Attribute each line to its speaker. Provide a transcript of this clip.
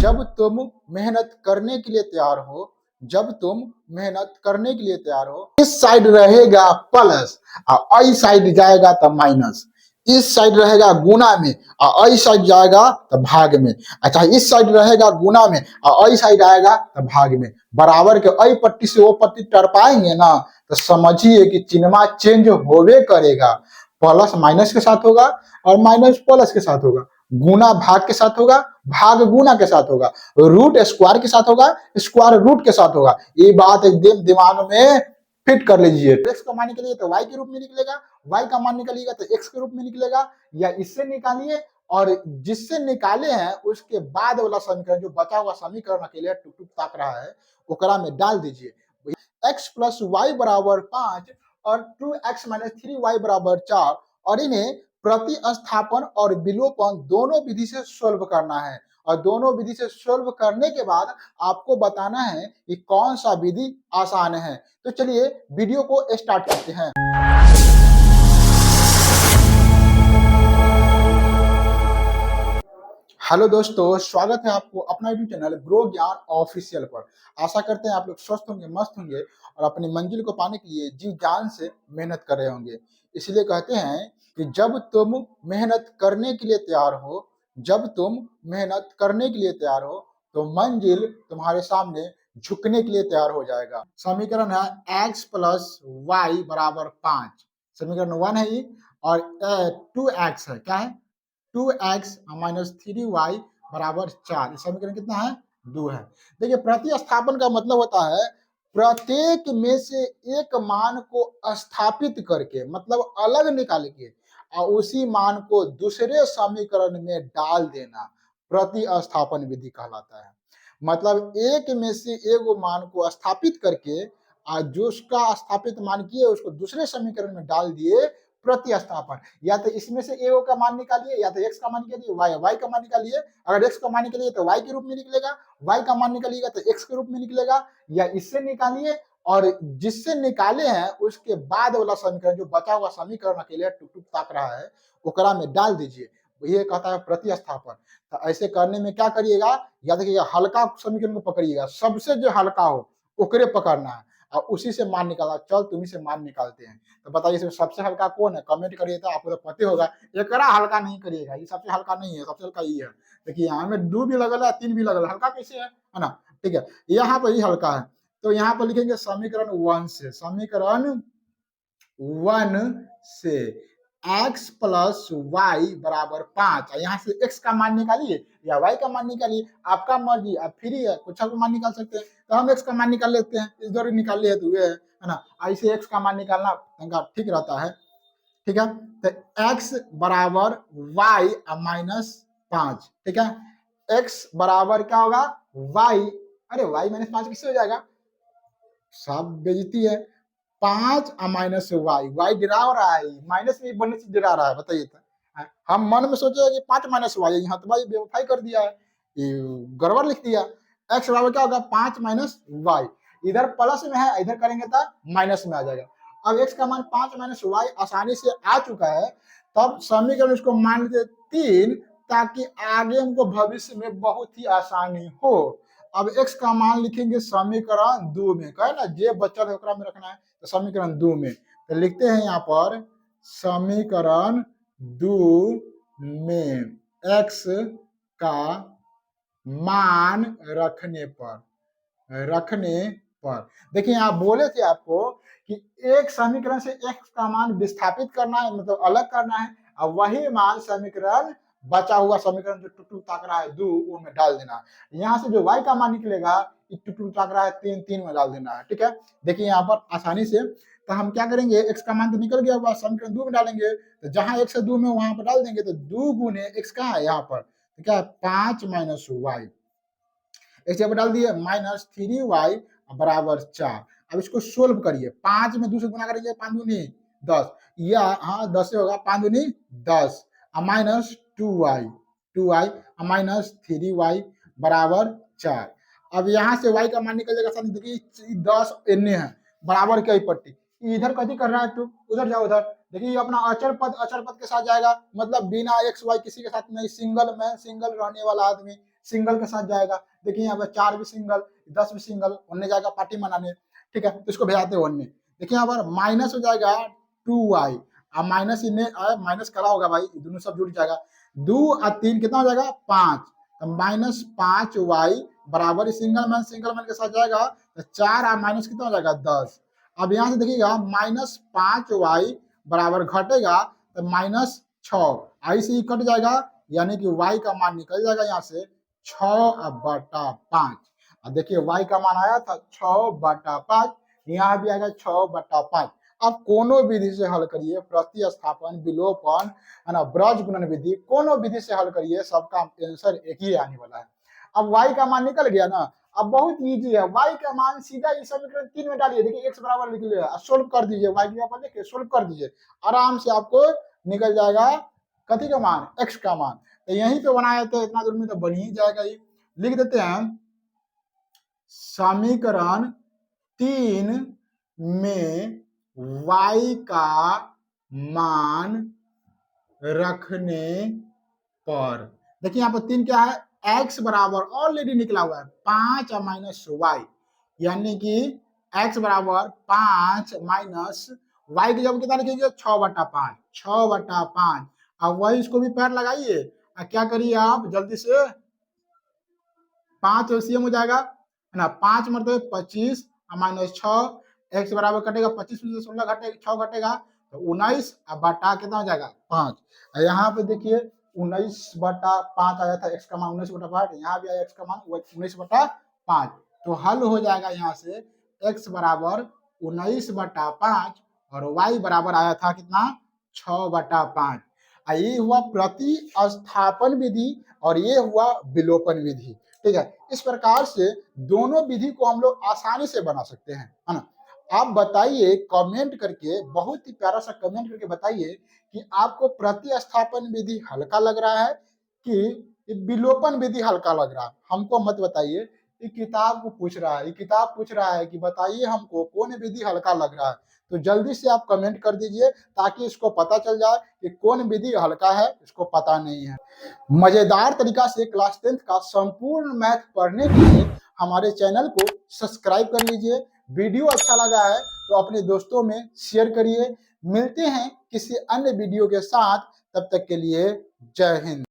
Speaker 1: जब तुम मेहनत करने के लिए तैयार हो, जब तुम मेहनत करने के लिए तैयार हो, इस साइड रहेगा प्लस और इस साइड जाएगा तो माइनस। इस साइड रहेगा गुना में और इस साइड जाएगा तो भाग में। अच्छा, इस साइड रहेगा गुना में और इस साइड आएगा तो भाग में। बराबर के अई पट्टी से वो पट्टी टरपाएंगे ना, तो समझिए कि चिन्ह चेंज होवे करेगा। प्लस माइनस के साथ होगा और माइनस प्लस के साथ होगा। गुना भाग के साथ होगा, भाग गुना के साथ होगा। रूट स्क्वायर के साथ होगा, स्क्वायर रूट के साथ होगा। ये बात एकदम दिमाग में फिट कर लीजिए। एक्स का मान निकलिए तो वाई के रूप में निकलेगा, वाई का मान निकलिएगा तो एक्स के रूप में निकलेगा, या इससे निकालिए और जिससे निकाले हैं उसके बाद वाला समीकरण जो बचा हुआ समीकरण अकेले टुक टुक ताक रहा है ओकरा में डाल दीजिए। एक्स प्लस वाई बराबर 5 और 2x माइनस 3y बराबर 4 और इन्हें प्रतिस्थापन और विलोपन दोनों विधि से सोल्व करना है। और दोनों विधि से सोल्व करने के बाद आपको बताना है कि कौन सा विधि आसान है। तो चलिए वीडियो को स्टार्ट करते हैं। हेलो दोस्तों, स्वागत है आपको अपना यूट्यूब चैनल ग्रो ज्ञान ऑफिशियल पर। आशा करते हैं आप लोग स्वस्थ होंगे, मस्त होंगे और अपनी मंजिल को पाने के लिए जी जान से मेहनत कर रहे होंगे। इसलिए कहते हैं कि जब तुम मेहनत करने के लिए तैयार हो, जब तुम मेहनत करने के लिए तैयार हो तो मंजिल तुम्हारे सामने झुकने के लिए तैयार हो जाएगा। समीकरण है x प्लस वाई बराबर 5। समीकरण 1 है ये और 2x है। क्या है? 2x माइनस 3y बराबर 4। समीकरण कितना है? 2 है। देखिए, प्रतिस्थापन का मतलब होता है प्रत्येक में से एक मान को स्थापित करके, मतलब अलग निकाल के और उसी मान को दूसरे समीकरण में डाल देना प्रतिस्थापन विधि कहलाता है। मतलब एक में से एक मान को स्थापित करके जो उसका स्थापित मान किए उसको दूसरे समीकरण में डाल दिए, प्रतिस्थापन। या तो इसमें से ए का मान निकालिए, या तो एक्स का मान निकालिए, वाई का मान निकालिए। अगर एक्स का मान निकालिए तो वाई के रूप में निकलेगा, वाई का मान निकालिएगा तो एक्स के रूप में निकलेगा। या इससे निकालिए और जिससे निकाले हैं उसके बाद वाला समीकरण जो बचा हुआ समीकरण अकेले टुक टुक ताक रहा है ओकरा में डाल दीजिए। ये कहता है प्रतिस्थापन। तो ऐसे करने में क्या करिएगा, याद रखिएगा हल्का समीकरण को पकड़िएगा, सबसे जो हल्का हो ओकरे पकड़ना है और उसी से मान निकालना। चल तुम्ही से मान निकालते हैं। तो बताइए इसमें सबसे हल्का कौन है? कमेंट करिए तो आपको तो पता होगा। एकरा हल्का नहीं करिएगा, ये सबसे हल्का नहीं है, सबसे हल्का ये है। देखिए यहाँ में 2 भी लगल है, 3 भी लगल है, हल्का कैसे है ना? ठीक है, यहाँ पर ही हल्का है। तो यहाँ पर लिखेंगे समीकरण 1 से, समीकरण 1 से x प्लस वाई बराबर 5। यहाँ से x का मान निकालिए या y का मान निकालिए, आपका मर्जी, आप फ्री है, कुछ का मान निकाल सकते हैं। तो हम x का मान निकाल लेते हैं, इस दौर निकाल लिए तो ये है ना। ऐसे x का मान निकालना ठीक रहता है। ठीक है, तो x बराबर y माइनस 5। ठीक है, x बराबर क्या होगा? y। अरे y माइनस 5 किससे हो जाएगा? सब बेइज्जती है। 5 माइनस वाई, वाई गिरा रहा है, माइनस में बनने से गिरा रहा है। बताइए तो हम मन में सोचे कि 5 माइनस वाई, यहाँ तो भाई बेवफाई कर दिया है, गड़बड़ लिख दिया। एक्स बराबर क्या होगा? 5 माइनस वाई। इधर प्लस में है, इधर करेंगे तो माइनस में आ जाएगा। अब एक्स का मान 5 माइनस वाई आसानी से आ चुका है, तब समीकरण इसको मान लीजिए 3, ताकि आगे हमको भविष्य में बहुत ही आसानी हो। अब x का मान लिखेंगे समीकरण 2 में, कहे ना जे बचल है ओकरा में रखना है, तो समीकरण 2 में तो लिखते हैं यहाँ पर समीकरण 2 में x का मान रखने पर देखिए यहाँ बोले थे आपको कि एक समीकरण से x का मान विस्थापित करना है, मतलब अलग करना है, और वही मान समीकरण बचा हुआ समीकरण जो टुक टुक ताक रहा है 2 वो में डाल देना है। यहाँ से जो y का मान निकलेगा टुक टुक ताक रहा है 3, 3 में डाल देना है। ठीक है, देखिए यहाँ पर आसानी से। तो हम क्या करेंगे, x का मान तो निकल गया हुआ, समीकरण 2 में डालेंगे, तो जहां x है 2 में वहां पर डाल देंगे, तो 2 गुने x कहाँ है यहाँ पर? तो क्या है? 5 माइनस वाई, इस जगह डाल दिए माइनस 3y बराबर 4। अब इसको सोल्व करिए, 5 में 2 से गुना करेंगे, 5 दूनी 10, या हाँ 10 से होगा, 5 दूनी 10 माइनस 2y माइनस 3y बराबर 4। अब यहाँ से y का मान निकल जाएगा। साथ देखिए 10 एने है बराबर के पट्टी, इधर कथी कर रहा है तू, उधर जाओ उधर। देखिए अपना अचर पद के साथ जाएगा, मतलब बिना एक्स वाई किसी के साथ नहीं, सिंगल मैन सिंगल रहने वाला आदमी सिंगल के साथ जाएगा। देखिए यहाँ पर 4 भी सिंगल, 10 भी सिंगल, उनने जाएगा पार्टी मनाने, ठीक है, तो इसको भेजाते हैं 1 में। देखिए यहाँ पर माइनस हो जाएगा 2y, अब माइनस इन्हें माइनस करा होगा भाई, दोनों सब जुड़ जाएगा, 2 और 3 कितना हो जाएगा 5, तो माइनस 5y बराबर सिंगल मैन के साथ जाएगा तो 4 और माइनस कितना हो जाएगा 10। अब यहाँ से देखिएगा माइनस 5y बराबर घटेगा तो माइनस 6, आई से ही कट जाएगा, यानी कि y का मान निकल जाएगा यहाँ से 6/5। अब देखिए y का मान आया था 6/5, यहाँ भी आएगा 6/5। अब कोनो विधि से हल करिए, प्रतिस्थापन, विलोपन, है ना, ब्रज गुणन विधि, कोनो विधि से हल करिए, सबका आंसर एक ही आने वाला है। अब y का मान निकल गया ना, अब बहुत इजी है, y का मान सीधा इस समीकरण 3 में डालिए, देखिए x बराबर लिख लिया, सोल्व कर दीजिए, y के ऊपर देखिए सोल्व कर दीजिए, आराम से आपको निकल जाएगा कथी का मान, x का मान। तो यहीं पे बनाया तो इतना दूर में तो बन ही जाएगा ही। लिख देते हैं समीकरण 3 में y का मान रखने पर, देखिए यहाँ पर 3 क्या है, x बराबर ऑलरेडी निकला हुआ है 5 और माइनस y, यानी कि x बराबर 5 माइनस y की जगह कितना लिखिए 6/5, 6/5। अब वही इसको भी पैर लगाइए, क्या करिए आप जल्दी से, 5 एलसीएम हो जाएगा, है ना, 5 मतलब 25 माइनस 6, x बराबर कटेगा 25 में से 16 घटेगा, 6 घटेगा तो 19 बटा कितना हो जाएगा 5। यहाँ पे देखिए 19/5 आया था, x का मान 19/5, यहाँ भी आया x का मान 19/5, तो हल हो जाएगा यहाँ से x बराबर 19/5 और y बराबर आया था कितना 6/5। ये हुआ प्रतिस्थापन विधि और ये हुआ विलोपन विधि, ठीक है। इस प्रकार से दोनों विधि को हम लोग आसानी से बना सकते हैं, है ना। आप बताइए कमेंट करके, बहुत ही प्यारा सा कमेंट करके बताइए कि आपको प्रतिस्थापन विधि हल्का लग रहा है कि विलोपन विधि हल्का लग रहा है। हमको मत बताइए, ये किताब को पूछ रहा है, ये किताब पूछ रहा है कि बताइए हमको कौन विधि हल्का लग रहा है। तो जल्दी से आप कमेंट कर दीजिए ताकि इसको पता चल जाए कि कौन विधि हल्का है, इसको पता नहीं है। मजेदार तरीका से क्लास 10th का संपूर्ण मैथ पढ़ने के लिए हमारे चैनल को सब्सक्राइब कर लीजिए। वीडियो अच्छा लगा है तो अपने दोस्तों में शेयर करिए। मिलते हैं किसी अन्य वीडियो के साथ, तब तक के लिए जय हिंद।